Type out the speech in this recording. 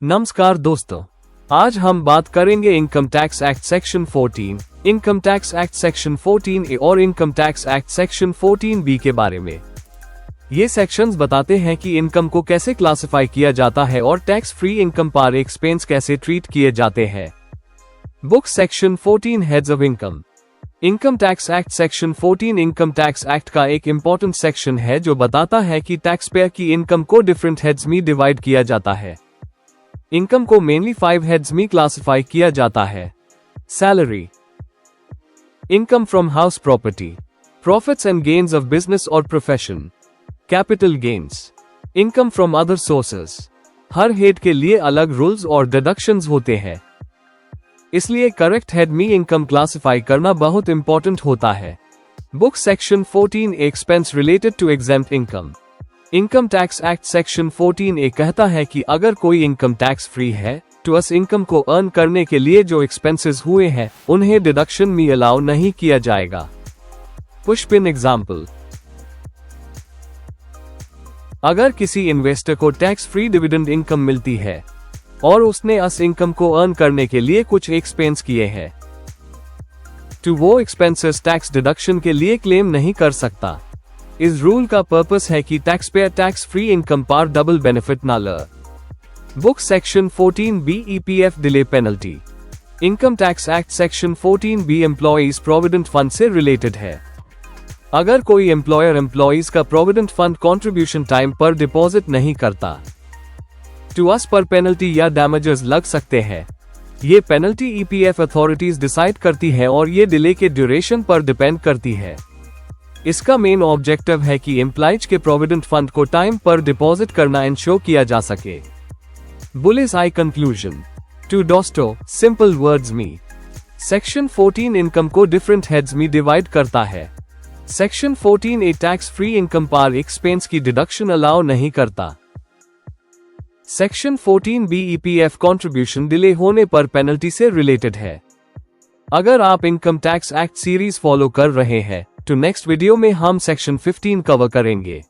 नमस्कार दोस्तों, आज हम बात करेंगे income tax act section 14, income tax act section 14A और income tax act section 14B के बारे में। ये सेक्शंस बताते हैं कि इनकम को कैसे क्लासिफाई किया जाता है और टैक्स फ्री इनकम पर एक्सपेंस कैसे ट्रीट किए जाते हैं। Book section 14 heads of income. Income tax act section 14 income tax act का एक इम्पोर्टेंट सेक्शन है जो बताता है कि टैक्स पेयर की इनकम को डिफरेंट हेड्स में डिवाइड किया जाता है। इनकम को मेनली 5 हेड्स में क्लासिफाई किया जाता है। Salary, income from house property, profits and gains of business और profession, capital gains, income from other sources. हर हेड के लिए अलग रूल्स और डिडक्शंस होते हैं, इसलिए करेक्ट हेड में इनकम क्लासिफाई करना बहुत इंपॉर्टेंट होता है। Book section 14 expense related to exempt income. Income tax act section 14A कहता है कि अगर कोई इनकम टैक्स फ्री है तो उस इनकम को अर्न करने के लिए जो एक्सपेंसेस हुए हैं उन्हें डिडक्शन में अलाउ नहीं किया जाएगा। पुशपिन एग्जाम्पल, अगर किसी इन्वेस्टर को टैक्स फ्री डिविडेंड इनकम मिलती है और उसने उस इनकम को अर्न करने के लिए कुछ एक्सपेंस किए हैं तो वो एक्सपेंसेस टैक्स डिडक्शन के लिए क्लेम नहीं कर सकता। इस रूल का पर्पस है कि tax payer tax free income पर डबल बेनिफिट ना ले। Book section 14B EPF delay penalty. Income tax act section 14B employees provident fund से रिलेटेड है। अगर कोई एम्प्लॉयर एम्प्लॉइज का प्रोविडेंट फंड कंट्रीब्यूशन टाइम पर डिपॉजिट नहीं करता तो उस पर पेनल्टी या डैमेजेस लग सकते हैं। ये पेनल्टी EPF अथॉरिटीज डिसाइड करती है और ये डिले के ड्यूरेशन पर डिपेंड करती है। इसका मेन ऑब्जेक्टिव है कि एम्प्लॉइज के प्रोविडेंट फंड को टाइम पर डिपॉजिट करना इंश्योर किया जा सके। बुलिस आई कंक्लूजन टू डॉस्टो सिंपल वर्ड्स में सेक्शन 14 इनकम को डिफरेंट हेड्स में डिवाइड करता है। Section 14A tax free income पर एक्सपेंस की डिडक्शन अलाउ नहीं करता। Section 14B EPF contribution delay होने पर पेनल्टी से रिलेटेड है। अगर आप income tax act series follow कर रहे हैं तो नेक्स्ट वीडियो में हम सेक्शन 15 कवर करेंगे।